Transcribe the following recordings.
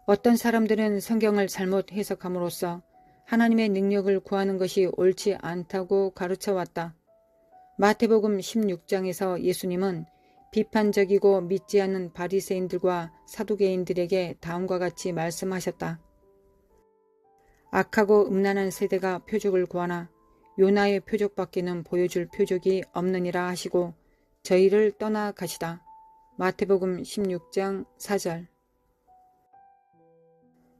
어떤 사람들은 성경을 잘못 해석함으로써 하나님의 능력을 구하는 것이 옳지 않다고 가르쳐왔다. 마태복음 16장에서 예수님은 비판적이고 믿지 않는 바리새인들과 사두개인들에게 다음과 같이 말씀하셨다. 악하고 음란한 세대가 표적을 구하나 요나의 표적밖에는 보여줄 표적이 없느니라 하시고 저희를 떠나 가시다. 마태복음 16장 4절.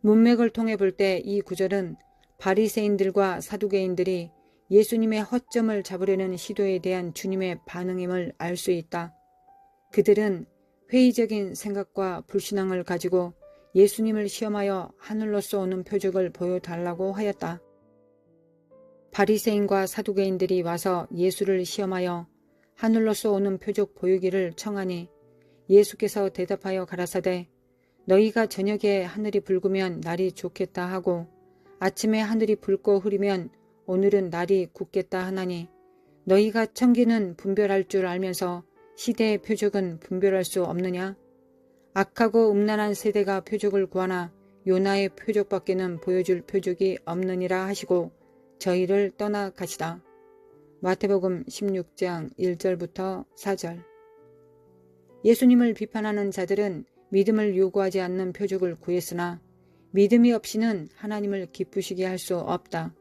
문맥을 통해 볼 때 이 구절은 바리새인들과 사두개인들이 예수님의 허점을 잡으려는 시도에 대한 주님의 반응임을 알 수 있다. 그들은 회의적인 생각과 불신앙을 가지고 예수님을 시험하여 하늘로서 오는 표적을 보여달라고 하였다. 바리새인과 사두개인들이 와서 예수를 시험하여 하늘로서 오는 표적 보이기를 청하니 예수께서 대답하여 가라사대 너희가 저녁에 하늘이 붉으면 날이 좋겠다 하고 아침에 하늘이 붉고 흐리면 오늘은 날이 굳겠다 하나니 너희가 천기는 분별할 줄 알면서 시대의 표적은 분별할 수 없느냐? 악하고 음란한 세대가 표적을 구하나 요나의 표적밖에는 보여줄 표적이 없느니라 하시고 저희를 떠나 가시다. 마태복음 16장 1절부터 4절. 예수님을 비판하는 자들은 믿음을 요구하지 않는 표적을 구했으나 믿음이 없이는 하나님을 기쁘시게 할 수 없다.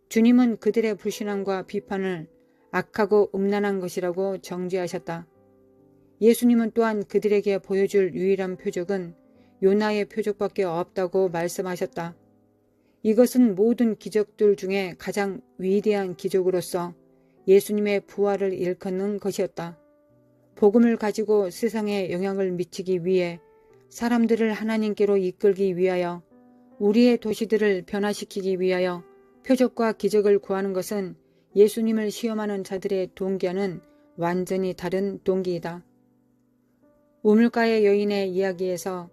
주님은 그들의 불신앙과 비판을 악하고 음란한 것이라고 정죄하셨다. 예수님은 또한 그들에게 보여줄 유일한 표적은 요나의 표적밖에 없다고 말씀하셨다. 이것은 모든 기적들 중에 가장 위대한 기적으로서 예수님의 부활을 일컫는 것이었다. 복음을 가지고 세상에 영향을 미치기 위해 사람들을 하나님께로 이끌기 위하여 우리의 도시들을 변화시키기 위하여 표적과 기적을 구하는 것은 예수님을 시험하는 자들의 동기와는 완전히 다른 동기이다. 우물가의 여인의 이야기에서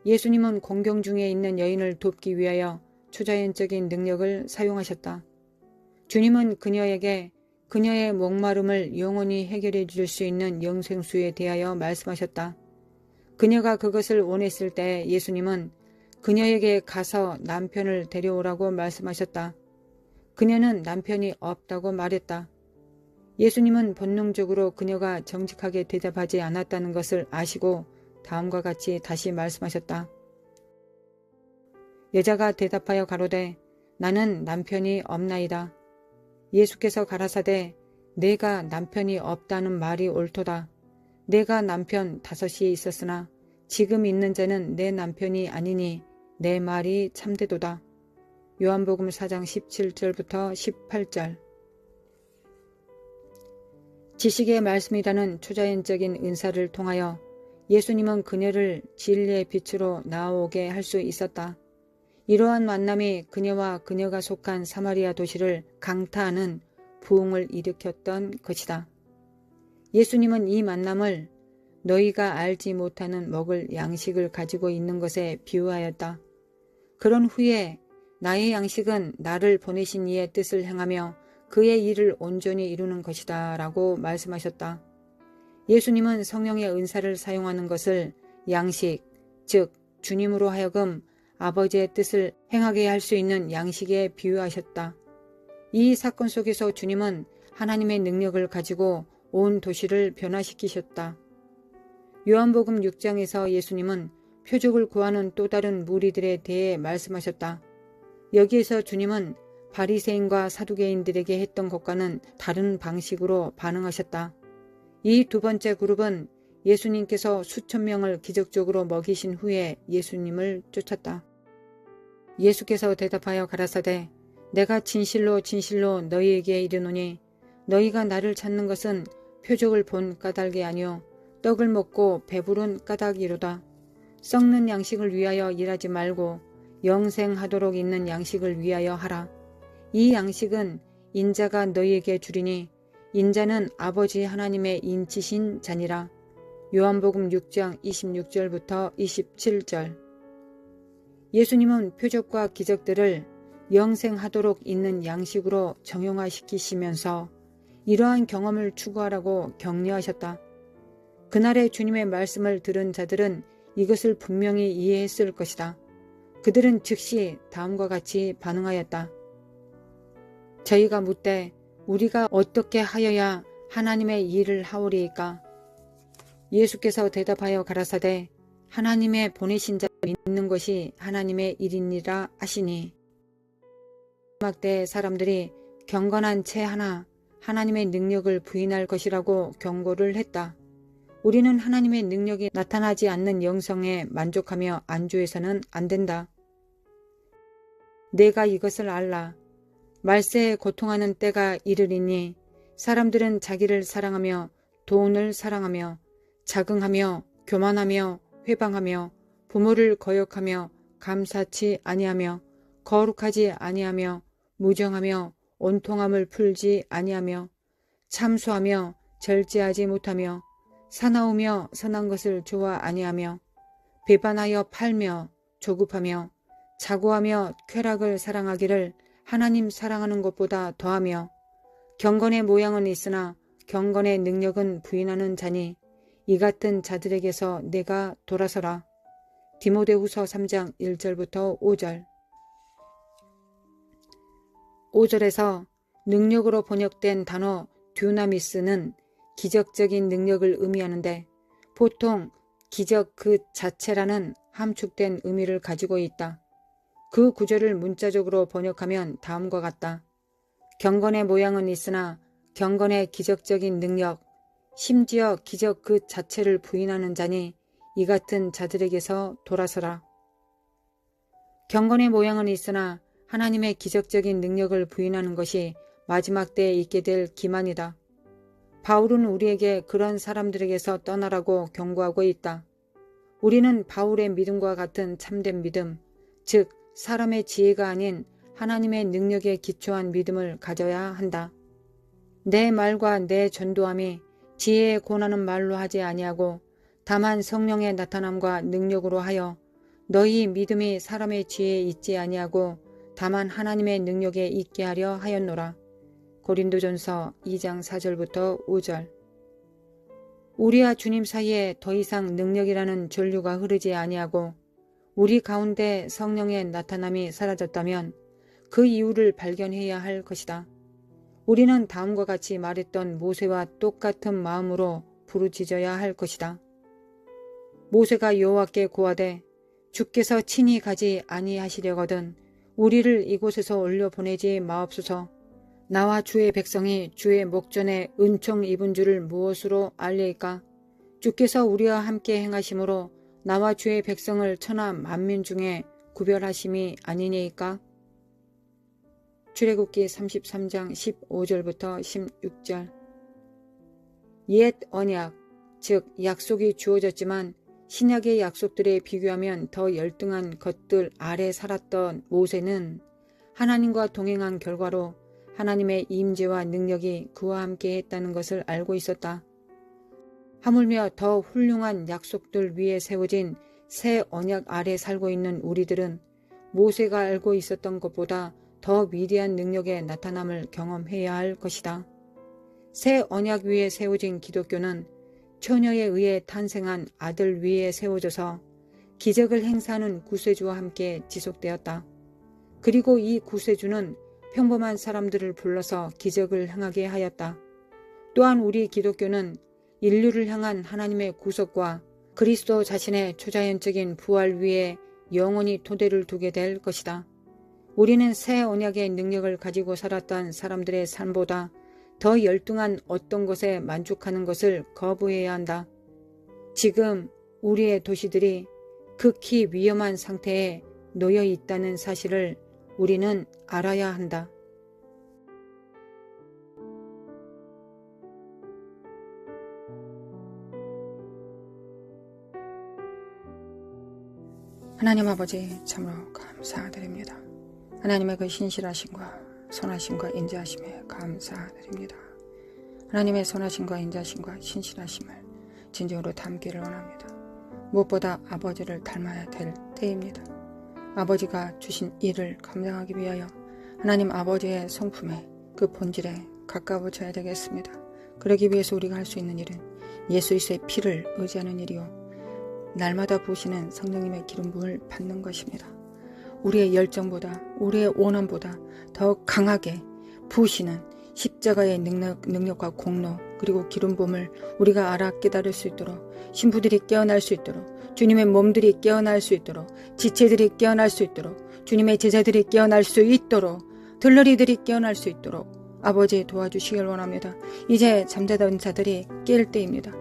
예수님은 공경 중에 있는 여인을 돕기 위하여 초자연적인 능력을 사용하셨다. 주님은 그녀에게 그녀의 목마름을 영원히 해결해 줄 수 있는 영생수에 대하여 말씀하셨다. 그녀가 그것을 원했을 때 예수님은 그녀에게 가서 남편을 데려오라고 말씀하셨다. 그녀는 남편이 없다고 말했다. 예수님은 본능적으로 그녀가 정직하게 대답하지 않았다는 것을 아시고 다음과 같이 다시 말씀하셨다. 여자가 대답하여 가로되 나는 남편이 없나이다. 예수께서 가라사대 내가 남편이 없다는 말이 옳도다. 내가 남편 5이 있었으나 지금 있는 자는 내 남편이 아니니 내 말이 참되도다. 요한복음 4장 17절부터 18절. 지식의 말씀이라는 초자연적인 은사를 통하여 예수님은 그녀를 진리의 빛으로 나아오게 할 수 있었다. 이러한 만남이 그녀와 그녀가 속한 사마리아 도시를 강타하는 부흥을 일으켰던 것이다. 예수님은 이 만남을 너희가 알지 못하는 먹을 양식을 가지고 있는 것에 비유하였다. 그런 후에 나의 양식은 나를 보내신 이의 뜻을 행하며 그의 일을 온전히 이루는 것이다 라고 말씀하셨다. 예수님은 성령의 은사를 사용하는 것을 양식, 즉 주님으로 하여금 아버지의 뜻을 행하게 할 수 있는 양식에 비유하셨다. 이 사건 속에서 주님은 하나님의 능력을 가지고 온 도시를 변화시키셨다. 요한복음 6장에서 예수님은 표적을 구하는 또 다른 무리들에 대해 말씀하셨다. 여기에서 주님은 바리새인과 사두개인들에게 했던 것과는 다른 방식으로 반응하셨다. 이 두 번째 그룹은 예수님께서 수천 명을 기적적으로 먹이신 후에 예수님을 쫓았다. 예수께서 대답하여 가라사대 내가 진실로 진실로 너희에게 이르노니 너희가 나를 찾는 것은 표적을 본 까닭이 아니요 떡을 먹고 배부른 까닭이로다. 썩는 양식을 위하여 일하지 말고 영생하도록 있는 양식을 위하여 하라. 이 양식은 인자가 너희에게 주리니 인자는 아버지 하나님의 인치신 자니라. 요한복음 6장 26절부터 27절. 예수님은 표적과 기적들을 영생하도록 있는 양식으로 정형화시키시면서 이러한 경험을 추구하라고 격려하셨다. 그날의 주님의 말씀을 들은 자들은 이것을 분명히 이해했을 것이다. 그들은 즉시 다음과 같이 반응하였다. 저희가 묻되 우리가 어떻게 하여야 하나님의 일을 하오리이까? 예수께서 대답하여 가라사대 하나님의 보내신 자를 믿는 것이 하나님의 일이니라 하시니 마지막 때 사람들이 경건한 채 하나 하나님의 능력을 부인할 것이라고 경고를 했다. 우리는 하나님의 능력이 나타나지 않는 영성에 만족하며 안주해서는 안 된다. 내가 이것을 알라. 말세에 고통하는 때가 이르리니 사람들은 자기를 사랑하며 돈을 사랑하며 자긍하며 교만하며 회방하며 부모를 거역하며 감사치 아니하며 거룩하지 아니하며 무정하며 온통함을 풀지 아니하며 참소하며 절제하지 못하며 사나우며 선한 것을 좋아 아니하며 배반하여 팔며 조급하며 자고하며 쾌락을 사랑하기를 하나님 사랑하는 것보다 더하며 경건의 모양은 있으나 경건의 능력은 부인하는 자니 이 같은 자들에게서 내가 돌아서라. 디모데후서 3장 1절부터 5절. 5절에서 능력으로 번역된 단어 듀나미스는 기적적인 능력을 의미하는데 보통 기적 그 자체라는 함축된 의미를 가지고 있다. 그 구절을 문자적으로 번역하면 다음과 같다. 경건의 모양은 있으나 경건의 기적적인 능력, 심지어 기적 그 자체를 부인하는 자니 이 같은 자들에게서 돌아서라. 경건의 모양은 있으나 하나님의 기적적인 능력을 부인하는 것이 마지막 때에 있게 될 기만이다. 바울은 우리에게 그런 사람들에게서 떠나라고 경고하고 있다. 우리는 바울의 믿음과 같은 참된 믿음, 즉 사람의 지혜가 아닌 하나님의 능력에 기초한 믿음을 가져야 한다. 내 말과 내 전도함이 지혜에 권하는 말로 하지 아니하고 다만 성령의 나타남과 능력으로 하여 너희 믿음이 사람의 지혜에 있지 아니하고 다만 하나님의 능력에 있게 하려 하였노라. 고린도전서 2장 4절부터 5절. 우리와 주님 사이에 더 이상 능력이라는 전류가 흐르지 아니하고 우리 가운데 성령의 나타남이 사라졌다면 그 이유를 발견해야 할 것이다. 우리는 다음과 같이 말했던 모세와 똑같은 마음으로 부르짖어야 할 것이다. 모세가 여호와께 고하되 주께서 친히 가지 아니하시려거든 우리를 이곳에서 올려보내지 마옵소서. 나와 주의 백성이 주의 목전에 은총 입은 줄을 무엇으로 알리이까? 주께서 우리와 함께 행하심으로 나와 주의 백성을 천하 만민 중에 구별하심이 아니니이까? 출애굽기 33장 15절부터 16절. 옛 언약, 즉 약속이 주어졌지만 신약의 약속들에 비교하면 더 열등한 것들 아래 살았던 모세는 하나님과 동행한 결과로 하나님의 임재와 능력이 그와 함께 했다는 것을 알고 있었다. 하물며 더 훌륭한 약속들 위에 세워진 새 언약 아래 살고 있는 우리들은 모세가 알고 있었던 것보다 더 위대한 능력의 나타남을 경험해야 할 것이다. 새 언약 위에 세워진 기독교는 처녀에 의해 탄생한 아들 위에 세워져서 기적을 행사하는 구세주와 함께 지속되었다. 그리고 이 구세주는 평범한 사람들을 불러서 기적을 행하게 하였다. 또한 우리 기독교는 인류를 향한 하나님의 구속과 그리스도 자신의 초자연적인 부활 위에 영원히 토대를 두게 될 것이다. 우리는 새 언약의 능력을 가지고 살았던 사람들의 삶보다 더 열등한 어떤 것에 만족하는 것을 거부해야 한다. 지금 우리의 도시들이 극히 위험한 상태에 놓여 있다는 사실을 우리는 알아야 한다. 하나님 아버지 참으로 감사드립니다. 하나님의 그 신실하심과 선하심과 인자하심에 감사드립니다. 하나님의 선하심과 인자하심과 신실하심을 진정으로 담기를 원합니다. 무엇보다 아버지를 닮아야 될 때입니다. 아버지가 주신 일을 감당하기 위하여 하나님 아버지의 성품에 그 본질에 가까워져야 되겠습니다. 그러기 위해서 우리가 할 수 있는 일은 예수 그리스도의 피를 의지하는 일이요 날마다 부으시는 성령님의 기름 부음을 받는 것입니다. 우리의 열정보다 우리의 원함보다 더 강하게 부으시는 십자가의 능력과 공로 그리고 기름 부음을 우리가 알아 깨달을 수 있도록 신부들이 깨어날 수 있도록 주님의 몸들이 깨어날 수 있도록 지체들이 깨어날 수 있도록 주님의 제자들이 깨어날 수 있도록 들러리들이 깨어날 수 있도록 아버지 도와주시길 원합니다. 이제 잠자던 자들이 깰 때입니다.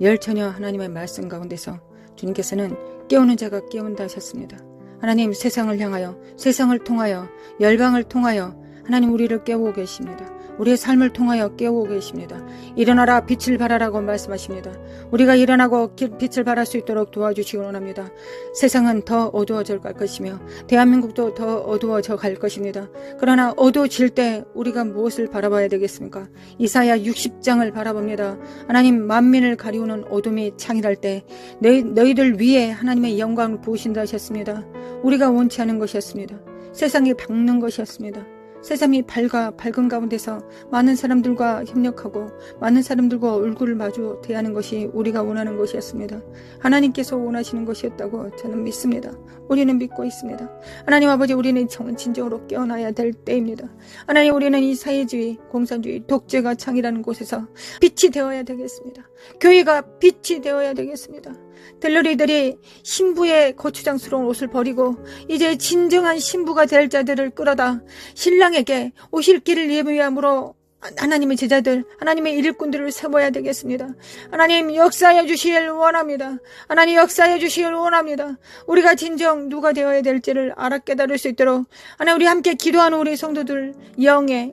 열처녀 하나님의 말씀 가운데서 주님께서는 깨우는 자가 깨운다 하셨습니다. 하나님 세상을 향하여 세상을 통하여 열방을 통하여 하나님 우리를 깨우고 계십니다. 우리의 삶을 통하여 깨우고 계십니다. 일어나라 빛을 발하라고 말씀하십니다. 우리가 일어나고 빛을 발할 수 있도록 도와주시기 원합니다. 세상은 더 어두워져 갈 것이며 대한민국도 더 어두워져 갈 것입니다. 그러나 어두워질 때 우리가 무엇을 바라봐야 되겠습니까? 이사야 60장을 바라봅니다. 하나님 만민을 가리우는 어둠이 창일할 때 너희들 위에 하나님의 영광을 부으신다 하셨습니다. 우리가 원치 않은 것이었습니다. 세상이 밝는 것이었습니다. 세상이 밝은 가운데서 많은 사람들과 협력하고 많은 사람들과 얼굴을 마주 대하는 것이 우리가 원하는 것이었습니다. 하나님께서 원하시는 것이었다고 저는 믿습니다. 우리는 믿고 있습니다. 하나님 아버지 우리는 진정으로 깨어나야 될 때입니다. 하나님 우리는 이 사회주의, 공산주의, 독재가 창이라는 곳에서 빛이 되어야 되겠습니다. 교회가 빛이 되어야 되겠습니다. 들러리들이 신부의 거추장스러운 옷을 버리고 이제 진정한 신부가 될 자들을 끌어다 신랑에게 오실 길을 예비함으로 하나님의 제자들, 하나님의 일꾼들을 세워야 되겠습니다. 하나님 역사해 주시길 원합니다. 하나님 역사해 주시길 원합니다. 우리가 진정 누가 되어야 될지를 알아 깨달을 수 있도록 하나님 우리 함께 기도하는 우리 성도들 영에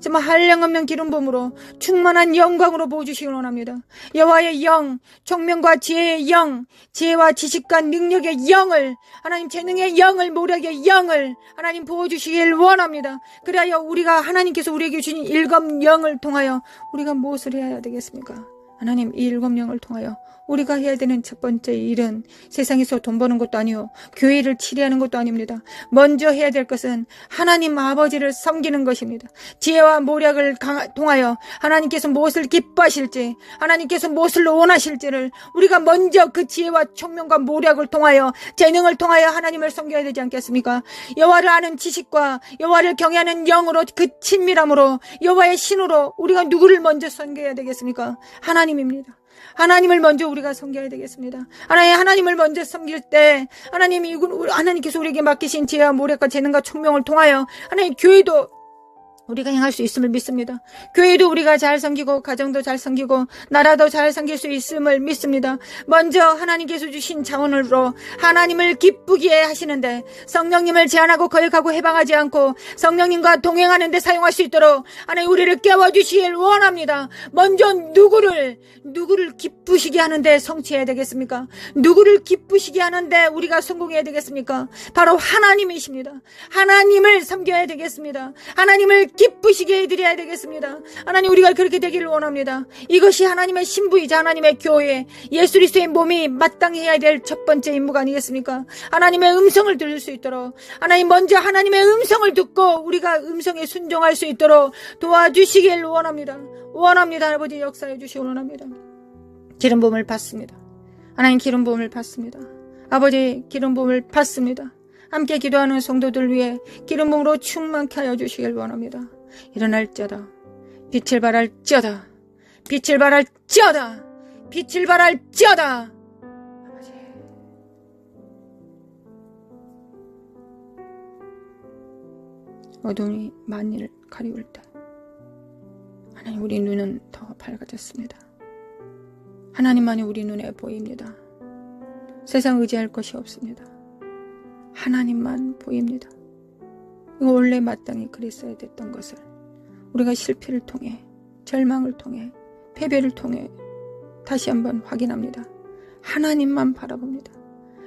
정말 한량없는 기름 부음으로 충만한 영광으로 부어주시길 원합니다. 여호와의 영, 총명과 지혜의 영, 지혜와 지식과 능력의 영을 하나님 재능의 영을 모략의 영을 하나님 부어주시길 원합니다. 그래야 우리가 하나님께서 우리에게 주신 일곱 영을 통하여 우리가 무엇을 해야 되겠습니까? 하나님 이 일곱 영을 통하여 우리가 해야 되는 첫 번째 일은 세상에서 돈 버는 것도 아니요 교회를 치리하는 것도 아닙니다. 먼저 해야 될 것은 하나님 아버지를 섬기는 것입니다. 지혜와 모략을 통하여 하나님께서 무엇을 기뻐하실지 하나님께서 무엇을 원하실지를 우리가 먼저 그 지혜와 총명과 모략을 통하여 재능을 통하여 하나님을 섬겨야 되지 않겠습니까? 여호와를 아는 지식과 여호와를 경외하는 영으로 그 친밀함으로 여호와의 신으로 우리가 누구를 먼저 섬겨야 되겠습니까? 하나님입니다. 하나님을 먼저 우리가 섬겨야 되겠습니다. 하나님을 먼저 섬길 때 하나님께서 우리에게 맡기신 지혜와 모략과 재능과 총명을 통하여 하나님 교회도 우리가 행할 수 있음을 믿습니다. 교회도 우리가 잘 섬기고 가정도 잘 섬기고 나라도 잘 섬길 수 있음을 믿습니다. 먼저 하나님께서 주신 자원으로 하나님을 기쁘게 하시는데 성령님을 제한하고 거역하고 해방하지 않고 성령님과 동행하는 데 사용할 수 있도록 하나님 우리를 깨워주시길 원합니다. 먼저 누구를 기쁘시게 하는데 성취해야 되겠습니까? 누구를 기쁘시게 하는데 우리가 성공해야 되겠습니까? 바로 하나님이십니다. 하나님을 섬겨야 되겠습니다. 하나님을 기쁘시게 해드려야 되겠습니다. 하나님 우리가 그렇게 되기를 원합니다. 이것이 하나님의 신부이자 하나님의 교회 예수 그리스도의 몸이 마땅히 해야 될 첫 번째 임무가 아니겠습니까? 하나님의 음성을 들을 수 있도록 하나님 먼저 하나님의 음성을 듣고 우리가 음성에 순종할 수 있도록 도와주시길 원합니다. 아버지 역사해 주시기 원합니다. 기름 부음을 받습니다. 하나님 기름 부음을 받습니다. 아버지 기름 부음을 받습니다. 함께 기도하는 성도들 위해 기름 부음으로 충만케 하여 주시길 원합니다. 일어날지어다 빛을 발할지어다 빛을 발할지어다 빛을 발할지어다. 아버지 어둠이 만일을 가리울 때 하나님 우리 눈은 더 밝아졌습니다. 하나님만이 우리 눈에 보입니다. 세상 의지할 것이 없습니다. 하나님만 보입니다. 이거 원래 마땅히 그랬어야 됐던 것을 우리가 실패를 통해 절망을 통해 패배를 통해 다시 한번 확인합니다. 하나님만 바라봅니다.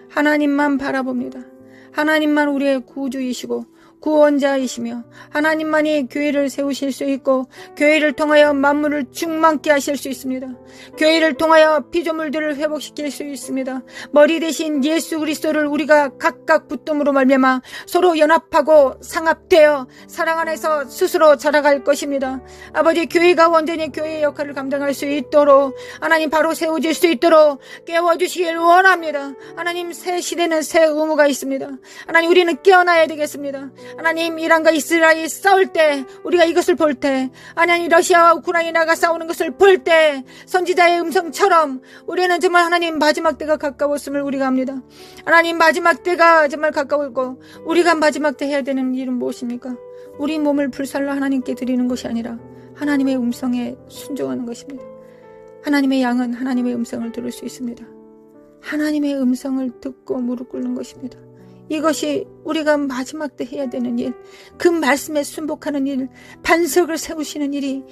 하나님만 바라봅니다. 하나님만 우리의 구주이시고 구원자이시며 하나님만이 교회를 세우실 수 있고 교회를 통하여 만물을 충만케 하실 수 있습니다. 교회를 통하여 피조물들을 회복시킬 수 있습니다. 머리 대신 예수 그리스도를 우리가 각각 붙듦으로 말미암아 서로 연합하고 상합되어 사랑 안에서 스스로 자라갈 것입니다. 아버지, 교회가 온전히 교회의 역할을 감당할 수 있도록 하나님 바로 세워질 수 있도록 깨워주시길 원합니다. 하나님, 새 시대는 새 의무가 있습니다. 하나님, 우리는 깨어나야 되겠습니다. 하나님, 이란과 이스라엘이 싸울 때 우리가 이것을 볼 때, 하나님 러시아와 우크라이나가 싸우는 것을 볼 때 선지자의 음성처럼 우리는 정말 하나님 마지막 때가 가까웠음을 우리가 압니다. 하나님, 마지막 때가 정말 가까웠고 우리가 마지막 때 해야 되는 일은 무엇입니까? 우리 몸을 불살라 하나님께 드리는 것이 아니라 하나님의 음성에 순종하는 것입니다. 하나님의 양은 하나님의 음성을 들을 수 있습니다. 하나님의 음성을 듣고 무릎 꿇는 것입니다. 이것이 우리가 마지막 때 해야 되는 일, 그 말씀에 순복하는 일, 반석을 세우시는 일이,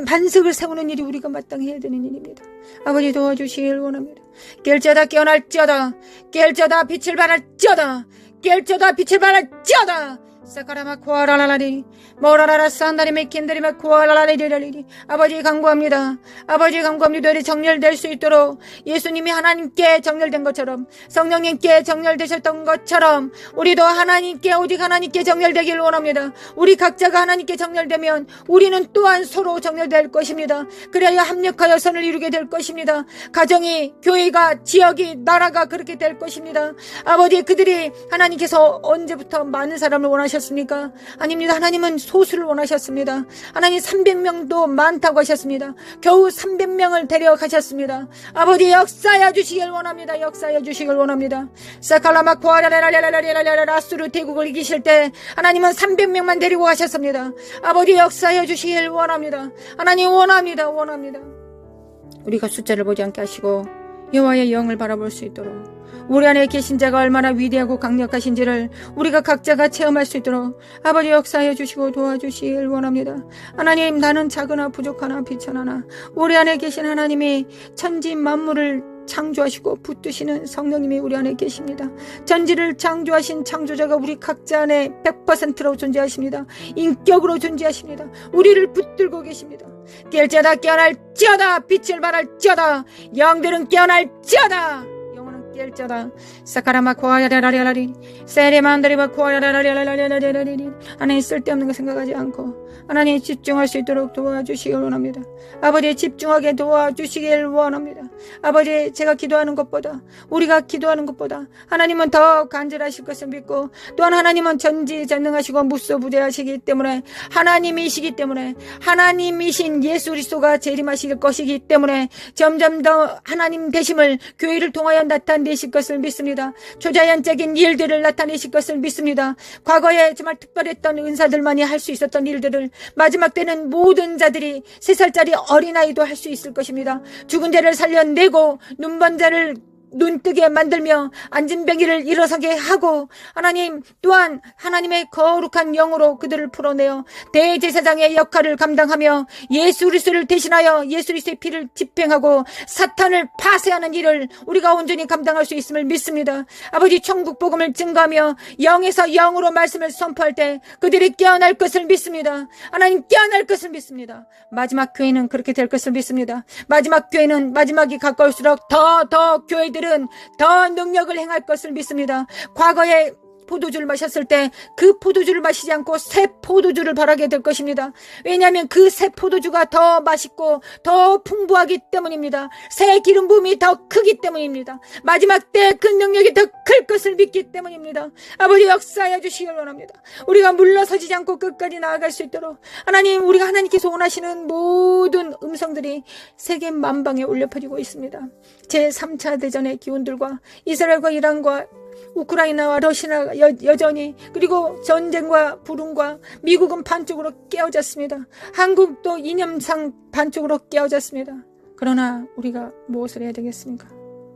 반석을 세우는 일이 우리가 마땅히 해야 되는 일입니다. 아버지, 도와주시길 원합니다. 깰자다 깨어날지어다, 깰자다 빛을 발할지어다, 깰자다 빛을 발할지어다. 사카라마 코아라라라리 모라라라 산다리메 킨다리마 코아라라리리라리. 아버지 간구합니다. 아버지 간구합니다. 우리 정렬될 수 있도록 예수님이 하나님께 정렬된 것처럼, 성령님께 정렬되셨던 것처럼 우리도 하나님께, 오직 하나님께 정렬되길 원합니다. 우리 각자가 하나님께 정렬되면 우리는 또한 서로 정렬될 것입니다. 그래야 합력하여 선을 이루게 될 것입니다. 가정이, 교회가, 지역이, 나라가 그렇게 될 것입니다. 아버지, 그들이 하나님께서 언제부터 많은 사람을 원하셨습니까? 아닙니다. 하나님은 소수를 원하셨습니다. 하나님 300명도 많다고 하셨습니다. 겨우 300명을 데려가셨습니다. 아버지, 역사해 주시길 원합니다. 역사해 주시길 원합니다. 사칼라마코아라라라라라라라라스루 대국을 이기실 때 하나님은 300명만 데리고 가셨습니다. 아버지, 역사해 주시길 원합니다. 하나님, 원합니다. 우리가 숫자를 보지 않게 하시고 여호와의 영을 바라볼 수 있도록, 우리 안에 계신 자가 얼마나 위대하고 강력하신지를 우리가 각자가 체험할 수 있도록 아버지, 역사해 주시고 도와주시길 원합니다. 하나님, 나는 작으나 부족하나 비천하나 우리 안에 계신 하나님이 천지 만물을 창조하시고 붙드시는 성령님이 우리 안에 계십니다. 전지를 창조하신 창조자가 우리 각자 안에 100%로 존재하십니다. 인격으로 존재하십니다. 우리를 붙들고 계십니다. 깰자다 깨어날지어다, 빛을 발할지어다, 영들은 깨어날지어다, 깰자다. 사카라마 코아야라라라리 세레만다리바 코아야라라라라라라리. 하나님, 쓸데없는 거 생각하지 않고 하나님 집중할 수 있도록 도와주시길 원합니다. 아버지, 집중하게 도와주시길 원합니다. 아버지, 제가 기도하는 것보다, 우리가 기도하는 것보다 하나님은 더 간절하실 것을 믿고, 또한 하나님은 전지전능하시고 무소부재하시기 때문에, 하나님이시기 때문에, 하나님이신 예수 그리스도가 재림하실 것이기 때문에 점점 더 하나님 되심을 교회를 통하여 나타내실 것을 믿습니다. 초자연적인 일들을 나타내실 것을 믿습니다. 과거에 정말 특별했던 은사들만이 할 수 있었던 일들을 마지막 때는 모든 자들이, 3살짜리 어린아이도 할 수 있을 것입니다. 죽은 자를 살려내고 눈먼 자를 눈뜨게 만들며 앉은 병이를 일어서게 하고, 하나님 또한 하나님의 거룩한 영으로 그들을 풀어내어 대제사장의 역할을 감당하며 예수 그리스도를 대신하여 예수 그리스도의 피를 집행하고 사탄을 파쇄하는 일을 우리가 온전히 감당할 수 있음을 믿습니다. 아버지, 천국 복음을 증거하며 영에서 영으로 말씀을 선포할 때 그들이 깨어날 것을 믿습니다. 하나님, 깨어날 것을 믿습니다. 마지막 교회는 그렇게 될 것을 믿습니다. 마지막 교회는 마지막이 가까울수록 더 교회들은 더 능력을 행할 것을 믿습니다. 과거에 포도주를 마셨을 때 그 포도주를 마시지 않고 새 포도주를 바라게 될 것입니다. 왜냐하면 그 새 포도주가 더 맛있고 더 풍부하기 때문입니다. 새 기름 부음이 더 크기 때문입니다. 마지막 때 그 능력이 더 클 것을 믿기 때문입니다. 아버지, 역사해 주시길 원합니다. 우리가 물러서지 않고 끝까지 나아갈 수 있도록 하나님, 우리가 하나님께서 원하시는 모든 음성들이 세계 만방에 울려 퍼지고 있습니다. 제3차 대전의 기운들과 이스라엘과 이란과 우크라이나와 러시아가 여전히, 그리고 전쟁과 불운과 미국은 반쪽으로 깨어졌습니다. 한국도 이념상 반쪽으로 깨어졌습니다. 그러나 우리가 무엇을 해야 되겠습니까?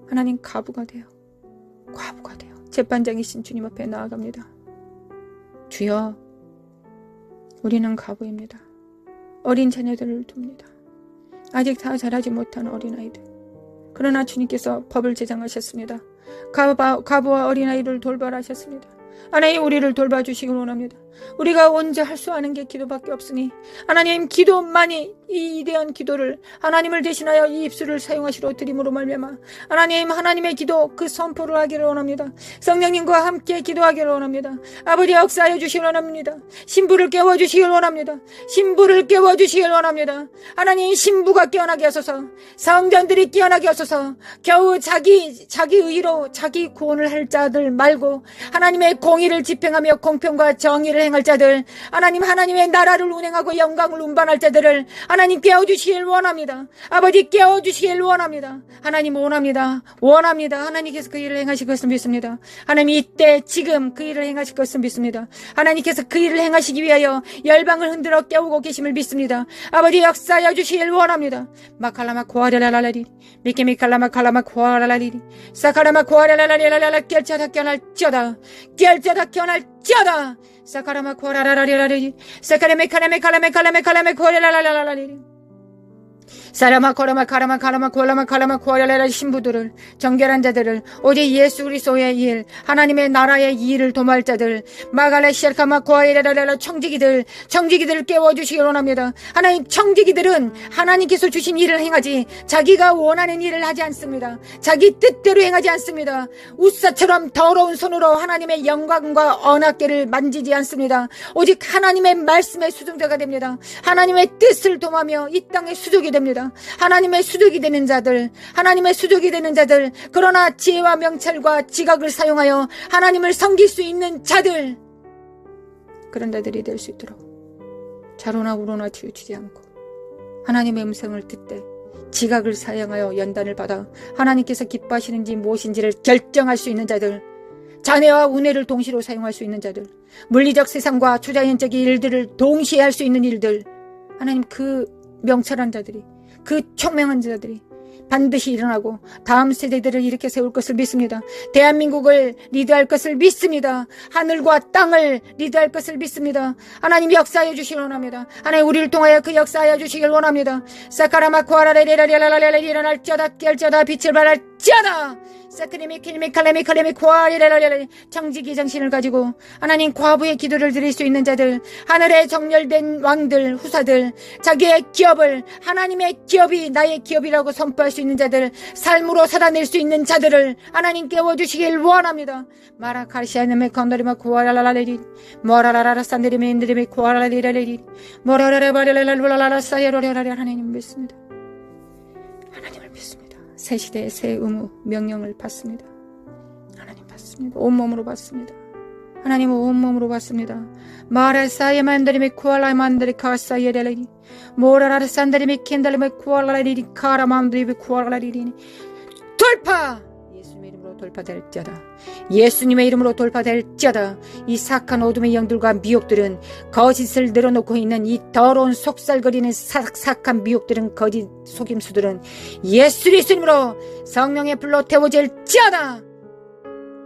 하나님, 과부가 돼요. 재판장이신 주님 앞에 나아갑니다. 주여, 우리는 과부입니다. 어린 자녀들을 둡니다. 아직 다 자라지 못한 어린아이들. 그러나 주님께서 법을 제정하셨습니다. 과부와 어린아이를 돌발하셨습니다. 하나님 우리를 돌봐주시길 원합니다. 우리가 혼자 할 수 아는 게 기도밖에 없으니 하나님 기도만이 이 위대한 기도를 하나님을 대신하여 이 입술을 사용하시러 드림으로 말미암아 하나님의 기도 그 선포를 하기를 원합니다. 성령님과 함께 기도하기를 원합니다. 아버지 역사하여 주시길 원합니다. 신부를 깨워주시길 원합니다. 신부를 깨워주시길 원합니다. 하나님 신부가 깨어나게 하소서. 성전들이 깨어나게 하소서. 겨우 자기 의로 자기 구원을 할 자들 말고 하나님의 공의를 집행하며 공평과 정의를 행할 자들, 하나님의 나라를 운행하고 영광을 운반할 자들을 하나님 깨워주시길 원합니다. 아버지 깨워주시길 원합니다. 하나님 원합니다. 하나님께서 그 일을 행하실 것을 믿습니다. 하나님 이때 지금 그 일을 행하실 것을 믿습니다. 하나님께서 그 일을 행하시기 위하여 열방을 흔들어 깨우고 계심을 믿습니다. 아버지 역사하여 주시길 원합니다. 마칼라마 고아라라라리 미케미칼라마 칼라마 고아라라리 사카라마 고아라라라리라라 결자다 깨어날지어다 사카라마 고아라라라리라리 사카라메카라메칼라메칼라메칼라메 고아라라라라리 사라마 코라마 카라마 콜라마 코라라라 신부들을 정결한 자들을 오직 예수 그리스도의 일 하나님의 나라의 일을 도모할 자들 마갈라 시알카마 코아이라라라 청지기들 깨워주시기 원합니다. 하나님 청지기들은 하나님께서 주신 일을 행하지 자기가 원하는 일을 하지 않습니다. 자기 뜻대로 행하지 않습니다. 우사처럼 더러운 손으로 하나님의 영광과 언약궤를 만지지 않습니다. 오직 하나님의 말씀의 수종자가 됩니다. 하나님의 뜻을 도모하며 이 땅의 수족이 됩니다. 하나님의 수족이 되는 자들 그러나 지혜와 명찰과 지각을 사용하여 하나님을 섬길 수 있는 자들 그런 자들이 될 수 있도록 좌로나 우로나 치우치지 않고 하나님의 음성을 듣되 지각을 사용하여 연단을 받아 하나님께서 기뻐하시는지 무엇인지를 결정할 수 있는 자들 자네와 은혜를 동시로 사용할 수 있는 자들 물리적 세상과 초자연적인 일들을 동시에 할 수 있는 일들 하나님 그 명철한 자들이 그 총명한 자들이 반드시 일어나고 다음 세대들을 일으켜 세울 것을 믿습니다. 대한민국을 리드할 것을 믿습니다. 하늘과 땅을 리드할 것을 믿습니다. 하나님 역사하여 주시길 원합니다. 하나님 우리를 통하여 그 역사하여 주시길 원합니다. 사카라마 코아라레레라라라라라 일어날지어다 깨알지어다 빛을 발할지어다 사크리미 키리미 칼레미 칼레미 코아리라라라라 정직이 정신을 가지고 하나님 과부의 기도를 드릴 수 있는 자들 하늘에 정렬된 왕들 후사들 자기의 기업을 하나님의 기업이 나의 기업이라고 선포할 수 있는 자들 삶으로 살아낼 수 있는 자들을 하나님 깨워주시길 원합니다. 마라카시아네메 건더리마 코아라라라리 모라라라라 산데리메 인드리메 코아라라리라리 모라라라바라라라라라 사이로라라 하나님 믿습니다. 하나님을 믿습니다. 새 시대의 새 의무 명령을 받습니다. 하나님 받습니다. 온몸으로 받습니다. 하나님 온몸으로 받습니다. 마라사이에 만다리메 쿠알라이 만다리 카사이에레레니 모라라라 산다리메 켄달리메 쿠알라리리 카라맘드리베 쿠알라리리니 돌파! 예수님의 이름으로 돌파될지어다. 예수님의 이름으로 돌파될지어다. 이 사악한 어둠의 영들과 미혹들은 거짓을 늘어놓고 있는 이 더러운 속살거리는 사악한 미혹들은 거짓 속임수들은 예수님으로 성령의 불로 태워질지어다.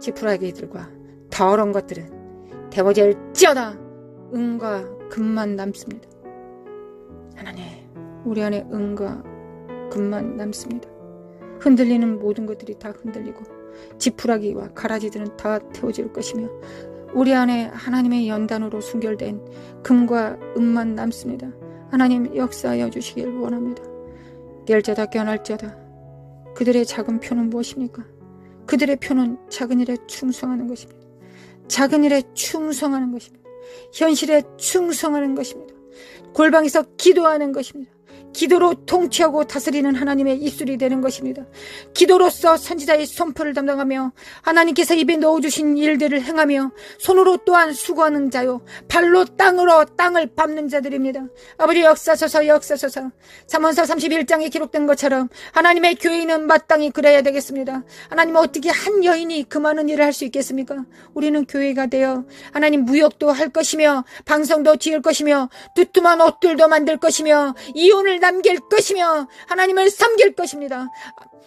지푸라기들과 더러운 것들은 태워질지어다. 은과 금만 남습니다. 하나님 우리 안에 은과 금만 남습니다. 흔들리는 모든 것들이 다 흔들리고 지푸라기와 가라지들은 다 태워질 것이며 우리 안에 하나님의 연단으로 순결된 금과 은만 남습니다. 하나님 역사하여 주시길 원합니다. 깰자다 깨어날자다. 그들의 작은 표는 무엇입니까? 그들의 표는 작은 일에 충성하는 것입니다. 작은 일에 충성하는 것입니다. 현실에 충성하는 것입니다. 골방에서 기도하는 것입니다. 기도로 통치하고 다스리는 하나님의 입술이 되는 것입니다. 기도로서 선지자의 선포를 담당하며 하나님께서 입에 넣어주신 일들을 행하며 손으로 또한 수고하는 자요 발로 땅을 밟는 자들입니다. 아버지 역사소서 잠언서 31장에 기록된 것처럼 하나님의 교인은 마땅히 그래야 되겠습니다. 하나님 어떻게 한 여인이 그 많은 일을 할 수 있겠습니까? 우리는 교회가 되어 하나님 무역도 할 것이며 방송도 지을 것이며 두툼한 옷들도 만들 것이며 이혼을 남길 것이며 하나님을 섬길 것입니다.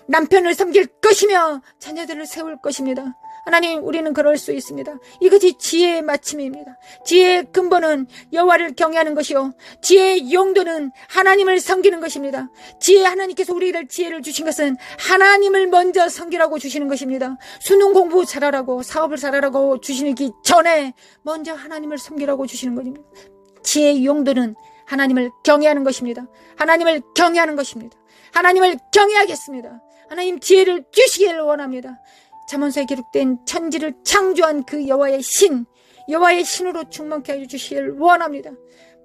남편을 섬길 것이며 자녀들을 세울 것입니다. 하나님, 우리는 그럴 수 있습니다. 이것이 지혜의 마침입니다. 지혜의 근본은 여호와를 경외하는 것이요, 지혜의 용도는 하나님을 섬기는 것입니다. 하나님께서 우리를 지혜를 주신 것은 하나님을 먼저 섬기라고 주시는 것입니다. 수능 공부 잘하라고, 사업을 잘하라고 주시기 전에 먼저 하나님을 섬기라고 주시는 것입니다. 지혜의 용도는 하나님을 경외하는 것입니다. 하나님을 경외하는 것입니다. 하나님을 경외하겠습니다. 하나님, 지혜를 주시기를 원합니다. 잠언서에 기록된 천지를 창조한 그 여호와의 신으로 충만케 해주시기를 원합니다.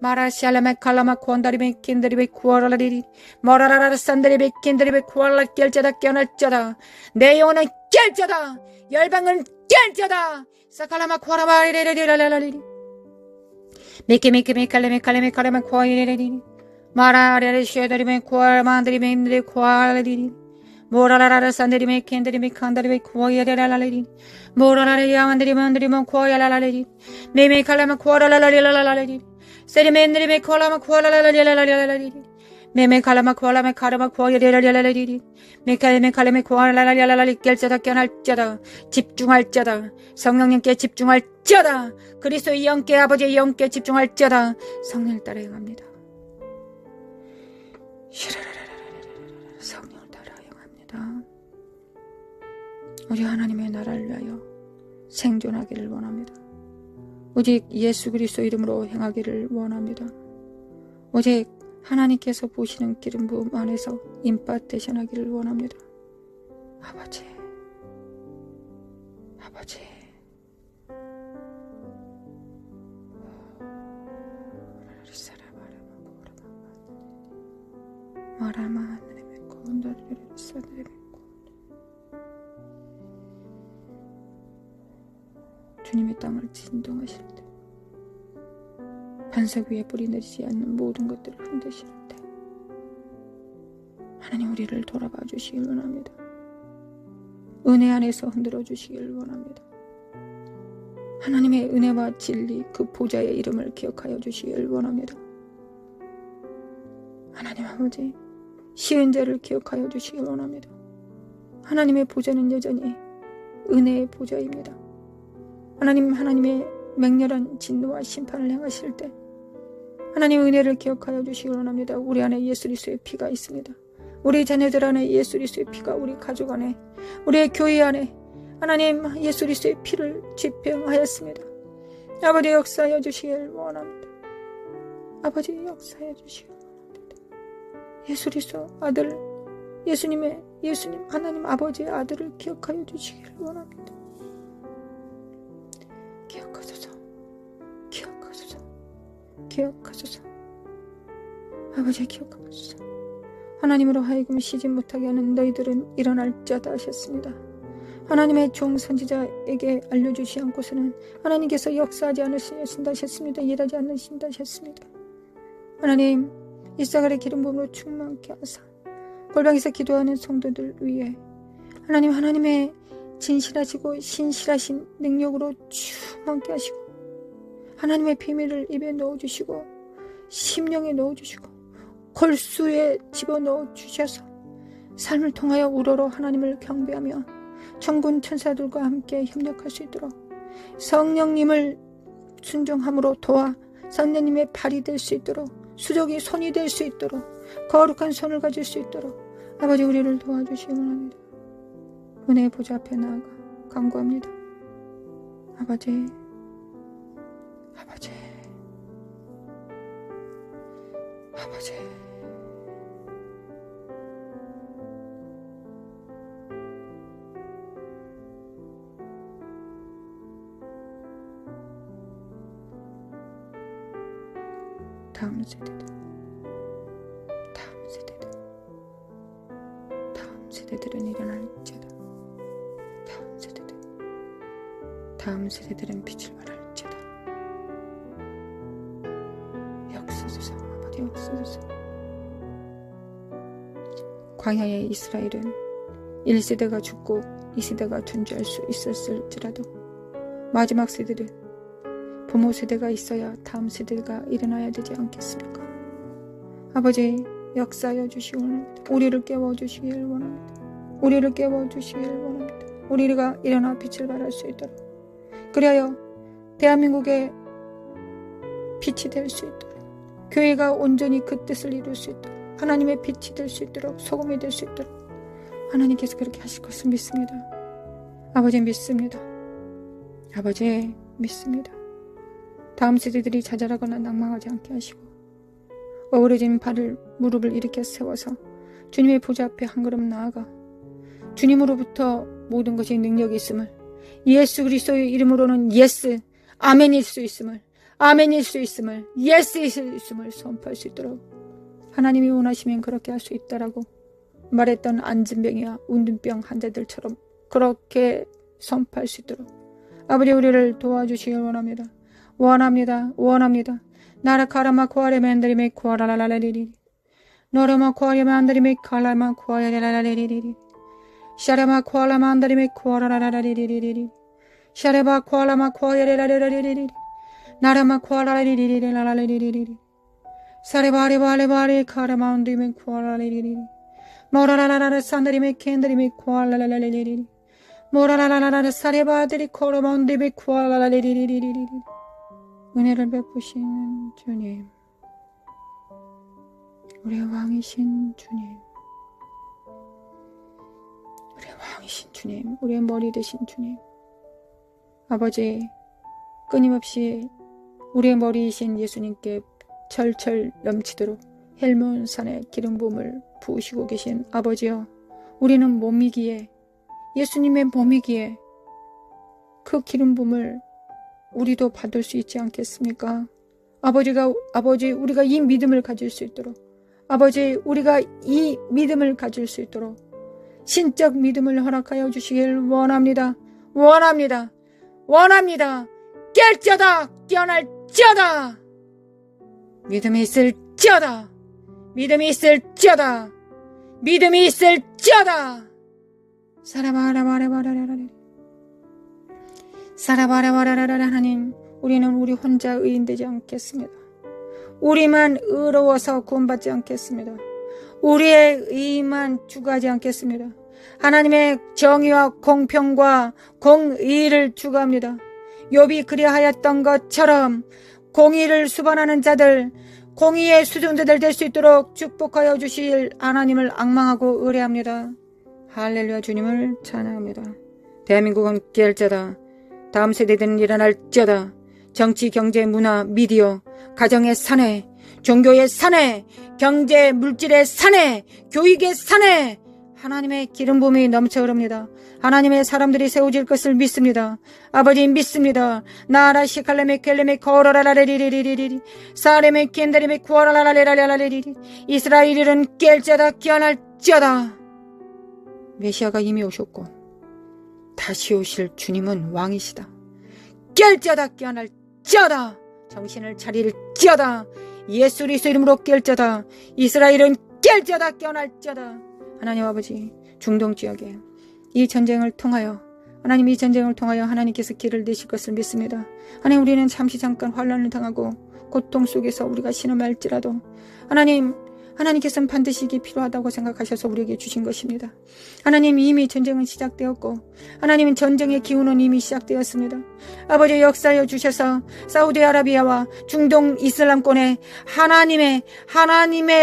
마라시알라메 칼라마 쿠안다리메 킨다리베 쿠아라라리리 머라라라 산다리베 킨다리베 쿠아라 깰자다 깨어날자다. 내 영혼은 깰자다. 열방은 깰자다. 사칼라마 쿠아라바리레레레라라리리 메케메케메칼레메 칼레메 쿠아이레레리리 마라레레시에다리메 쿠아라만다리메 임드레 쿠아라리리 모라라라 산다리메 킨다리메 칸다리베 쿠아이레레라라리리 모라라라 야만다리만다리만 쿠아야라라리리 메메칼라마 쿠아라라라리라라리리 세리멘드리메 콜라마 쿠아라라라리라라리리 메메 칼라마 쿠아라메 카라마 쿠아야라라리라리리 메칼메 칼레메 쿠아라라리라라리 깰자다 깨어날자다. 집중할자다. 성령님께 집중할자다. 그리스도의 영께, 아버지의 영께 집중할자다. 성령을 따라 행합니다. 성령을 따라 행합니다. 우리 하나님의 나라를 위하여 생존하기를 원합니다. 오직 예수 그리스도 이름으로 행하기를 원합니다. 오직 하나님께서 보시는 기름 부음 안에서 임파테이션 하기를 원합니다. 아버지, 주님의 땅을 진동하실 때, 반석 위에 뿌리 내리지 않는 모든 것들을 흔드실 때, 하나님, 우리를 돌아봐 주시길 원합니다. 은혜 안에서 흔들어 주시길 원합니다. 하나님의 은혜와 진리, 그 보좌의 이름을 기억하여 주시길 원합니다. 하나님 아버지, 시은 자를 기억하여 주시길 원합니다. 하나님의 보좌는 여전히 은혜의 보좌입니다. 하나님의 맹렬한 진노와 심판을 행하실 때 하나님 은혜를 기억하여 주시기 원합니다. 우리 안에 예수 그리스도의 피가 있습니다. 우리 자녀들 안에 예수 그리스도의 피가, 우리 가족 안에, 우리의 교회 안에 하나님 예수 그리스도의 피를 집행하였습니다. 아버지, 역사하여 주시길 원합니다. 아버지, 역사하여 주시길 원합니다. 예수 그리스도 아들, 예수님 하나님 아버지의 아들을 기억하여 주시길 원합니다. 기억하소서. 아버지, 기억하소서. 하나님으로 하여금 쉬지 못하게 하는 너희들은 일어날 자다 하셨습니다. 하나님의 종 선지자에게 알려주시 않고서는 하나님께서 역사하지 않으신다 하셨습니다. 일하지 않으신다 하셨습니다. 하나님, 이사갈의 기름 부음으로 충만케 하사 골방에서 기도하는 성도들 위해 하나님, 하나님의 진실하시고 신실하신 능력으로 충만케 하시고 하나님의 비밀을 입에 넣어주시고 심령에 넣어주시고 골수에 집어넣어 주셔서 삶을 통하여 우러러 하나님을 경배하며 천군 천사들과 함께 협력할 수 있도록 성령님을 순종함으로 도와 성령님의 발이 될 수 있도록, 수족이 손이 될 수 있도록, 거룩한 손을 가질 수 있도록 아버지, 우리를 도와주시기 원합니다. 은혜의 보좌 앞에 나아가 간구합니다. 아버지, 다음 세대들은 일어날 자다. 다음 세대들은 빛을 발할 자다. 역사소서, 아버지, 역사소서. 광야의 이스라엘은 1세대가 죽고 2세대가 존재할 수 있었을지라도 마지막 세대는 부모 세대가 있어야 다음 세대가 일어나야 되지 않겠습니까? 아버지, 역사하여 주시기 원합니다. 우리를 깨워주시길 원합니다. 우리가 일어나 빛을 발할 수 있도록, 그리하여 대한민국의 빛이 될 수 있도록, 교회가 온전히 그 뜻을 이룰 수 있도록, 하나님의 빛이 될 수 있도록, 소금이 될 수 있도록 하나님께서 그렇게 하실 것을 믿습니다. 아버지 믿습니다. 아버지 믿습니다. 다음 세대들이 자잘하거나 낭망하지 않게 하시고 어우러진 무릎을 일으켜 세워서 주님의 보좌 앞에 한 걸음 나아가 주님으로부터 모든 것이 능력이 있음을, 예수 그리스도의 이름으로는 예스, 아멘일 수 있음을, 아멘일 수 있음을, 예스일 수 있음을 선포할 수 있도록 하나님이 원하시면 그렇게 할 수 있다라고 말했던 안진병이와 운둔병 환자들처럼 그렇게 선포할 수 있도록 아버지 우리를 도와주시길 원합니다. 원합니다. 원합니다. 나라 카라마 코아레멘드리메 코아라라라리리 노라마 코아레멘드리메 칼라마 코아라라라리리 샤라마 코알라만드리메 코아라라라리리리 샤레바 코알라마 코아레라라리리리 나라마 코아라라리리리라라리리리 사레바레바레바레 카라마운드리메 코아라리리리 모라라라라 산드리메 켄드리메 코알라라리리리 모라라라라 사레바들이 코라마운드리메 코알라라리리리리 은혜를 베푸시는 주님, 우리의 왕이신 주님, 우리의 왕이신 주님, 우리의 머리 되신 주님, 아버지 끊임없이 우리의 머리이신 예수님께 철철 넘치도록 헬몬산의 기름 부음을 부으시고 계신 아버지여, 우리는 몸이기에, 예수님의 몸이기에 그 기름 부음을 우리도 받을 수 있지 않겠습니까? 아버지 우리가 이 믿음을 가질 수 있도록, 아버지 우리가 이 믿음을 가질 수 있도록 신적 믿음을 허락하여 주시길 원합니다. 원합니다. 원합니다. 깰지어다 깨어날지어다, 믿음이 있을지어다, 믿음이 있을지어다, 믿음이 있을지어다. 사라바라바라바라라라 사라바라바라라라. 하나님, 우리는 우리 혼자 의인되지 않겠습니다. 우리만 의로워서 구원받지 않겠습니다. 우리의 의만 추구하지 않겠습니다. 하나님의 정의와 공평과 공의를 추구합니다. 욥이 그리하였던 것처럼 공의를 수반하는 자들, 공의의 수종자들 될 수 있도록 축복하여 주실 하나님을 앙망하고 의뢰합니다. 할렐루야. 주님을 찬양합니다. 대한민국은 깨알자다. 다음 세대들은 일어날지어다. 정치, 경제, 문화, 미디어, 가정의 사내, 종교의 사내, 경제, 물질의 사내, 교육의 사내, 하나님의 기름 부음이 넘쳐 흐릅니다. 하나님의 사람들이 세워질 것을 믿습니다. 아버지 믿습니다. 나라 시칼레메 켈레메 코라라라리리리리리 사레메 켄다리메 쿠아라라라라라리리 이스라엘은 깰지어다 깨어날지어다. 메시아가 이미 오셨고 다시 오실 주님은 왕이시다. 깰지어다 깨어날지어다. 정신을 차릴지어다. 예수 그리스도 이름으로 깰지어다. 이스라엘은 깰지어다 깨어날지어다. 하나님 아버지, 중동 지역에 이 전쟁을 통하여, 하나님 이 전쟁을 통하여 하나님께서 길을 내실 것을 믿습니다. 하나님, 우리는 잠시 잠깐 환난을 당하고 고통 속에서 우리가 신음할지라도 하나님께서는 반드시 이게 필요하다고 생각하셔서 우리에게 주신 것입니다. 하나님, 이미 전쟁은 시작되었고 하나님은 전쟁의 기운은 이미 시작되었습니다. 아버지, 역사하여 주셔서 사우디아라비아와 중동 이슬람권에 하나님의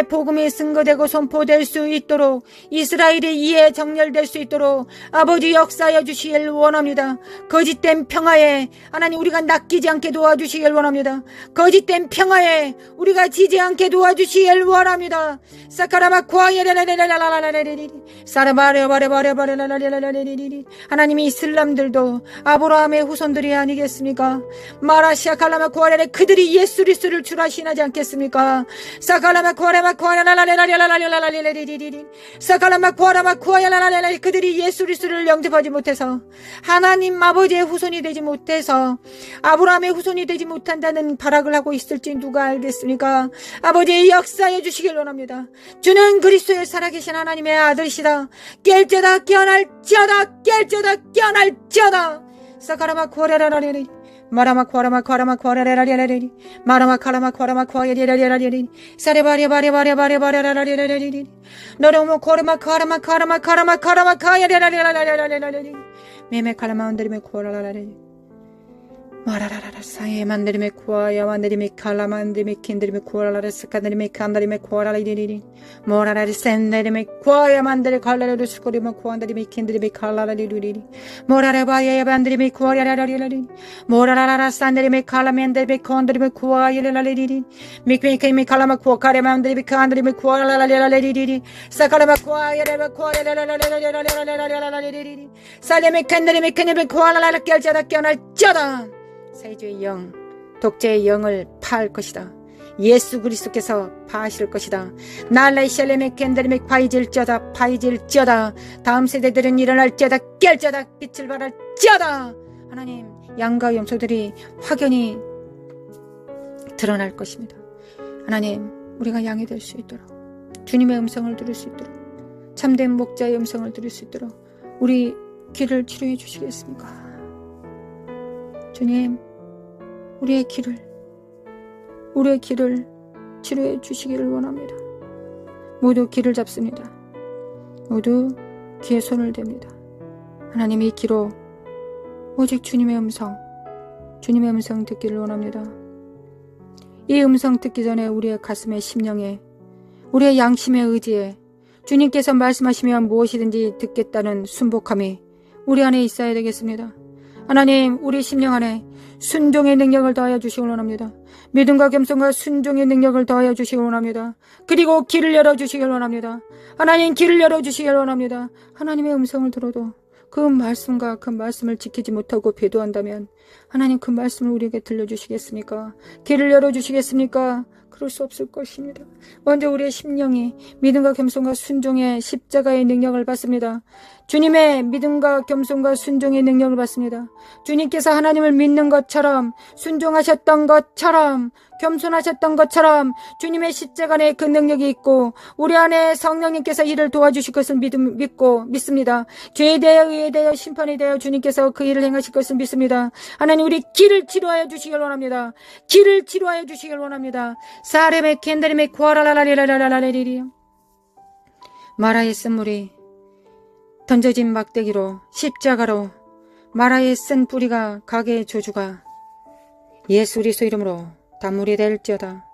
복음이 증거되고 선포될 수 있도록, 이스라엘의 이해 정렬될 수 있도록 아버지 역사하여 주시길 원합니다. 거짓된 평화에 하나님 우리가 낚이지 않게 도와주시길 원합니다. 거짓된 평화에 우리가 지지 않게 도와주시길 원합니다. 사카라마 코아예라라라라라라라리리 사라바레바레바레바레라라라라리리. 하나님이 이슬람들도 아브라함의 후손들이 아니겠습니까? 마라시아 칼라마 코아레레, 그들이 예수 그리스도를 주라 신하지 않겠습니까? 사칼라마 코아레마 코아라라라라라라라라리리 사칼라마 코아라마 코아야라라라라, 그들이 예수 그리스도를 영접하지 못해서 하나님 아버지의 후손이 되지 못해서 아브라함의 후손이 되지 못한다는 발악을 하고 있을지 누가 알겠습니까? 아버지 역사해 주시길 원합니다. 주는 그리스도의 살아계신 하나님의 아들이시다. 깰지어다 깨어날지어다, 깰지어다 깨어날지어다. 사카라마 코레라라리리 마라마 코라마 코라마 코라라라라라리 마라마 카라마 코라마 코야리라라라리 사레바리바리바리바리바리바리라라라리 너로모 코라마 카라마 카라마 카라마 카라마 카야리라라라라라라리 메메 카라마 언드리메 코라라라리 마라라라라 사예 만드리메 코아야 만드리메 칼라 만드리메 킨드리메 코라라라 스카드리메 칸다리메 코라라리리리 모라라리 센데리메 코아야 만드리 칼라라리 스코리메 코안다리메 킨드리메 칼라라리리리 모라라바야 만드리메 코아야라라리라리 모라라라라 산데리메 칼라 만드리메 콘드리메 코아야라라리리 미크미케미 칼라마 코카레 만드리메 칸드리메 코아라라리라리리리 사카라마 코아야라라 코아야라라라라라라라라라리리 살레메 칸드리메 칸드리메 코아라라라 깰자다 깨어날자다 세주의 영, 독재의 영을 파할 것이다. 예수 그리스도께서 파하실 것이다. 날라이샬레메 캔드리메 파이질쩌다 파이질쩌다. 다음 세대들은 일어날쩌다 깰쩌다 빛을 발할쩌다. 하나님 양과 염소들이 확연히 드러날 것입니다. 하나님 우리가 양이 될 수 있도록 주님의 음성을 들을 수 있도록 참된 목자의 음성을 들을 수 있도록 우리 귀를 치료해 주시겠습니까? 주님, 우리의 귀를 치료해 주시기를 원합니다. 모두 귀를 잡습니다. 모두 귀에 손을 댑니다. 하나님 이 귀로 오직 주님의 음성 듣기를 원합니다. 이 음성 듣기 전에 우리의 가슴에 심령에 우리의 양심의 의지에 주님께서 말씀하시면 무엇이든지 듣겠다는 순복함이 우리 안에 있어야 되겠습니다. 하나님 우리 심령 안에 순종의 능력을 더하여 주시기 원합니다. 믿음과 겸손과 순종의 능력을 더하여 주시기 원합니다. 그리고 길을 열어주시기 원합니다. 하나님 길을 열어주시기 원합니다. 하나님의 음성을 들어도 그 말씀과 그 말씀을 지키지 못하고 배도한다면 하나님 그 말씀을 우리에게 들려주시겠습니까? 길을 열어주시겠습니까? 그럴 수 없을 것입니다. 먼저 우리의 심령이 믿음과 겸손과 순종의 십자가의 능력을 받습니다. 주님의 믿음과 겸손과 순종의 능력을 받습니다. 주님께서 하나님을 믿는 것처럼 순종하셨던 것처럼 겸손하셨던 것처럼 주님의 십자가 안에 그 능력이 있고 우리 안에 성령님께서 이를 도와주실 것을 믿습니다. 죄에 대하여 의에 대하여 심판에 대하여 주님께서 그 일을 행하실 것을 믿습니다. 하나님 우리 길을 치료하여 주시길 원합니다. 길을 치료하여 주시길 원합니다. 사레메 켄다리메 쿠아라라라라라라라리리 마라의 쓴물이 던져진 막대기로 십자가로 마라의 쓴 뿌리가 가게의 조주가 예수 그리스도 이름으로 단물이 될지어다.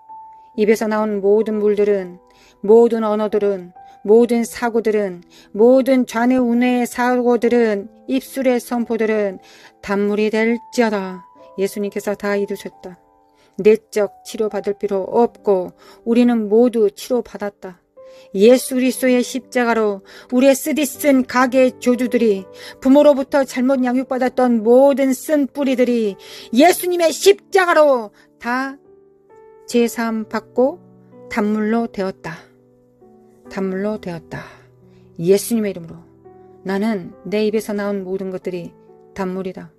입에서 나온 모든 물들은 모든 언어들은 모든 사고들은 모든 좌뇌 우뇌의 사고들은 입술의 선포들은 단물이 될지어다. 예수님께서 다 이루셨다. 내적 치료받을 필요 없고 우리는 모두 치료받았다. 예수 그리스도의 십자가로 우리의 쓰디쓴 가게의 조주들이 부모로부터 잘못 양육받았던 모든 쓴 뿌리들이 예수님의 십자가로 다 제사함 받고 단물로 되었다. 단물로 되었다. 예수님의 이름으로 나는 내 입에서 나온 모든 것들이 단물이다.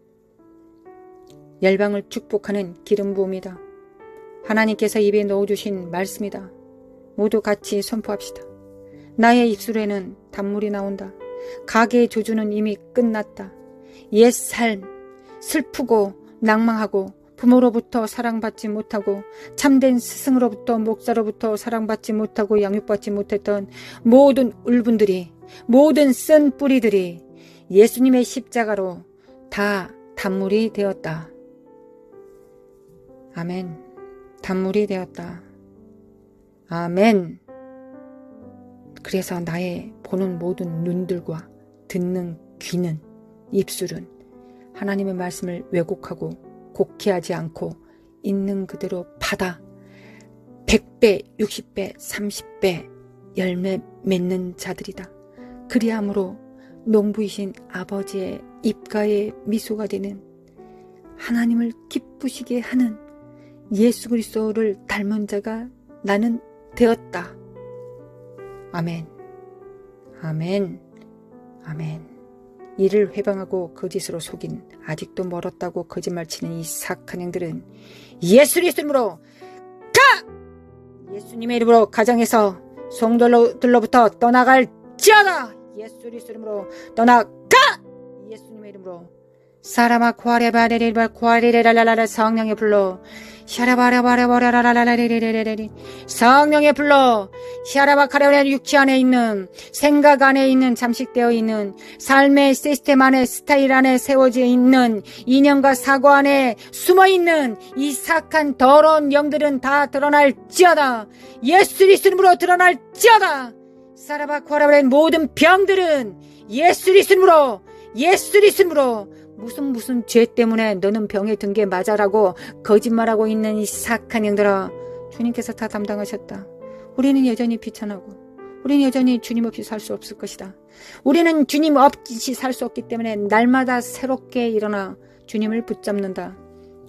열방을 축복하는 기름 부음이다. 하나님께서 입에 넣어주신 말씀이다. 모두 같이 선포합시다. 나의 입술에는 단물이 나온다. 가게의 조주는 이미 끝났다. 옛 삶, 슬프고 낭망하고 부모로부터 사랑받지 못하고 참된 스승으로부터 목사로부터 사랑받지 못하고 양육받지 못했던 모든 울분들이 모든 쓴 뿌리들이 예수님의 십자가로 다 단물이 되었다. 아멘. 단물이 되었다. 아멘. 그래서 나의 보는 모든 눈들과 듣는 귀는 입술은 하나님의 말씀을 왜곡하고 곡해하지 않고 있는 그대로 받아 100배, 60배, 30배 열매 맺는 자들이다. 그리함으로 농부이신 아버지의 입가에 미소가 되는 하나님을 기쁘시게 하는 예수 그리스도를 닮은 자가 나는 되었다. 아멘. 아멘. 아멘. 이를 회방하고 거짓으로 속인 아직도 멀었다고 거짓말치는 이 사악한 행들은 예수 그리스도로 가! 예수님의 이름으로 가정에서 성도들로부터 떠나갈지어다. 예수 그리스도 이름으로 떠나가! 예수님의 이름으로 사라마 과레바레리바 과레레라라라 성령의 불로 샤라바라바라바라라라라레레레레레 성령의 불로 샤라바카레레 육체 안에 있는 생각 안에 있는 잠식되어 있는 삶의 시스템 안에 스타일 안에 세워져 있는 이념과 사고 안에 숨어있는 이 사악한 더러운 영들은 다 드러날지어다. 예수 그리스도로 드러날지어다. 사라바카레레 모든 병들은 예수 그리스도로 무슨 죄 때문에 너는 병에 든 게 맞아라고 거짓말하고 있는 이 사악한 영들아, 주님께서 다 담당하셨다. 우리는 여전히 비천하고 우리는 여전히 주님 없이 살 수 없을 것이다. 우리는 주님 없이 살 수 없기 때문에 날마다 새롭게 일어나 주님을 붙잡는다.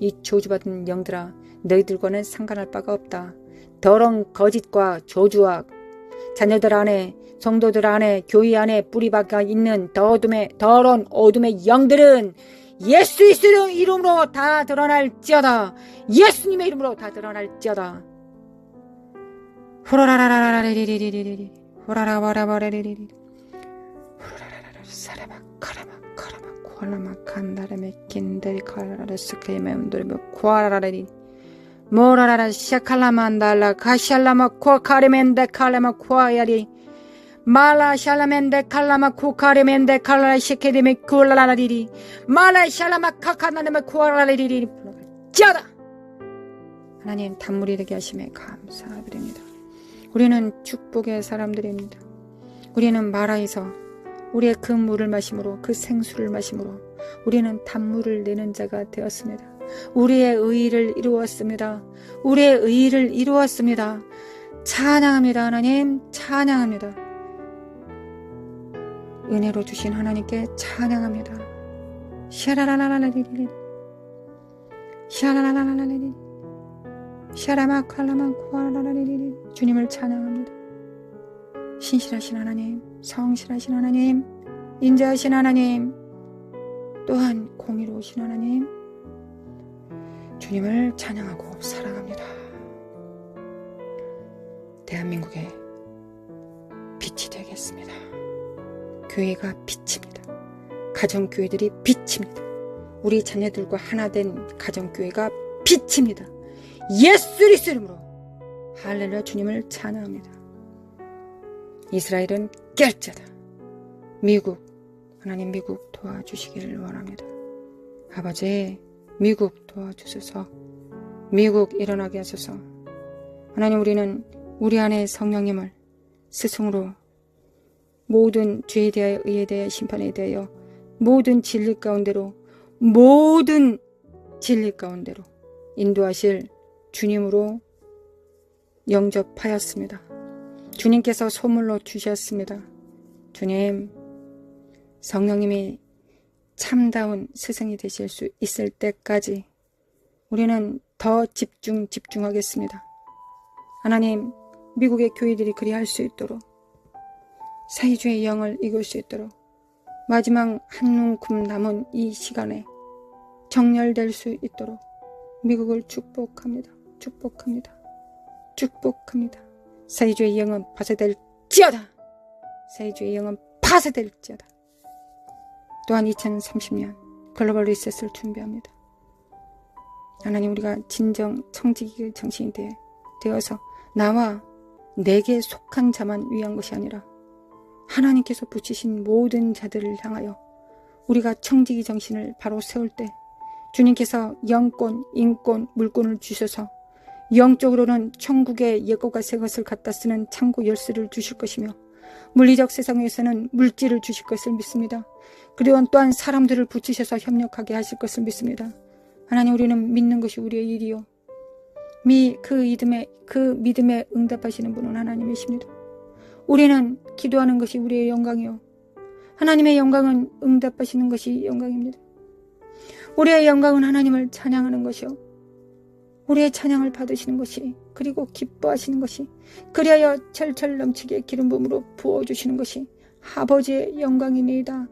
이 저주받은 영들아, 너희들과는 상관할 바가 없다. 더러운 거짓과 저주와 자녀들 안에, 성도들 안에, 교회 안에 뿌리박아 있는 더러운 어둠의 영들은 예수 그리스도의 이름으로 다 드러날지어다. 예수님의 이름으로 다 드러날지어다. 호라라라라라리리리리리 호라라바라바라리리리 호라라라라 사라바 카라마 카라마 코라마 칸다라메 킨데리 카라라 스케이메 운도르메 코라라라리 모라라라 샤칼라만달라 카샬라마 코카레멘데 칼라마 코아야리 말라 샬라멘데 칼라마 코카레멘데 칼라 시케데메 콜라라리리 말라 샬라마 카카나네메 코라라리리 짜다. 하나님 단물이 되게 하심에 감사드립니다. 우리는 축복의 사람들입니다. 우리는 마라에서 우리의 그 물을 마심으로, 그 생수를 마심으로 우리는 단물을 내는 자가 되었습니다. 우리의 의의를 이루었습니다. 우리의 의의를 이루었습니다. 찬양합니다. 하나님 찬양합니다. 은혜로 주신 하나님께 찬양합니다. 샤라라라라리리 샤라라라라리리 샤라마칼라만 코아라라리리 주님을 찬양합니다. 신실하신 하나님, 성실하신 하나님, 인자하신 하나님, 또한 공의로우신 하나님, 주님을 찬양하고 사랑합니다. 대한민국의 빛이 되겠습니다. 교회가 빛입니다. 가정교회들이 빛입니다. 우리 자녀들과 하나 된 가정교회가 빛입니다. 예수 그리스도 이름으로 할렐루야 주님을 찬양합니다. 이스라엘은 깰자다. 미국, 하나님 미국 도와주시기를 원합니다. 아버지 미국 도와주소서. 미국 일어나게 하소서. 하나님 우리는 우리 안에 성령님을 스승으로 모든 죄에 대하여 의에 대하여 심판에 대하여 모든 진리 가운데로 인도하실 주님으로 영접하였습니다. 주님께서 소물로 주셨습니다. 주님, 성령님이 참다운 스승이 되실 수 있을 때까지 우리는 더 집중하겠습니다. 하나님, 미국의 교회들이 그리할 수 있도록 사이주의 영을 이길 수 있도록 마지막 한 움큼 남은 이 시간에 정렬될 수 있도록 미국을 축복합니다. 사이주의 영은 파쇄될지어다. 또한 2030년 글로벌 리셋을 준비합니다. 하나님 우리가 진정 청지기 정신이 되어서 나와 내게 속한 자만 위한 것이 아니라 하나님께서 붙이신 모든 자들을 향하여 우리가 청지기 정신을 바로 세울 때 주님께서 영권, 인권, 물권을 주셔서 영적으로는 천국의 옛것과 새것을 갖다 쓰는 창고 열쇠를 주실 것이며 물리적 세상에서는 물질을 주실 것을 믿습니다. 그리고 또한 사람들을 붙이셔서 협력하게 하실 것을 믿습니다. 하나님 우리는 믿는 것이 우리의 일이요. 그 믿음에 응답하시는 분은 하나님이십니다. 우리는 기도하는 것이 우리의 영광이요. 하나님의 영광은 응답하시는 것이 영광입니다. 우리의 영광은 하나님을 찬양하는 것이요. 우리의 찬양을 받으시는 것이 그리고 기뻐하시는 것이 그리하여 철철 넘치게 기름 부음으로 부어주시는 것이 아버지의 영광입니다.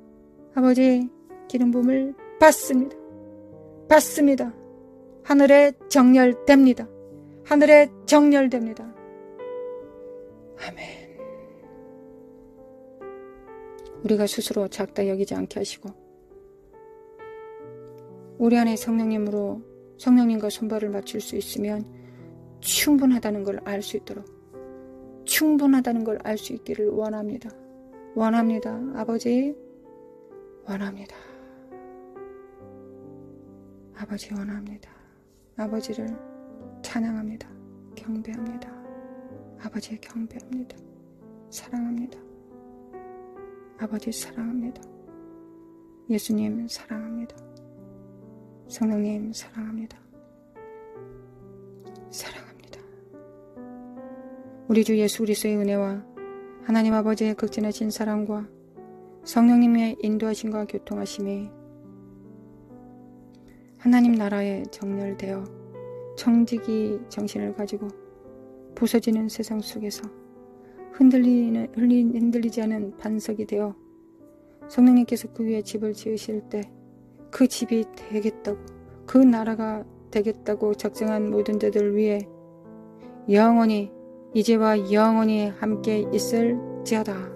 아버지의 기름 부음을 받습니다. 하늘에 정렬됩니다. 아멘. 우리가 스스로 작다 여기지 않게 하시고 우리 안에 성령님으로 성령님과 손발을 맞출 수 있으면 충분하다는 걸 알 수 있도록, 충분하다는 걸 알 수 있기를 원합니다. 원합니다. 아버지 원합니다. 아버지 원합니다. 아버지를 찬양합니다. 경배합니다. 아버지 경배합니다. 사랑합니다. 아버지 사랑합니다. 예수님 사랑합니다. 성령님 사랑합니다. 사랑합니다. 우리 주 예수 그리스도의 은혜와 하나님 아버지의 극진하신 사랑과 성령님의 인도하심과 교통하심이 하나님 나라에 정렬되어 정직이 정신을 가지고 부서지는 세상 속에서 흔들리지 않은 반석이 되어 성령님께서 그 위에 집을 지으실 때 그 집이 되겠다고, 그 나라가 되겠다고 작정한 모든 자들 위해 영원히, 이제와 영원히 함께 있을지어다.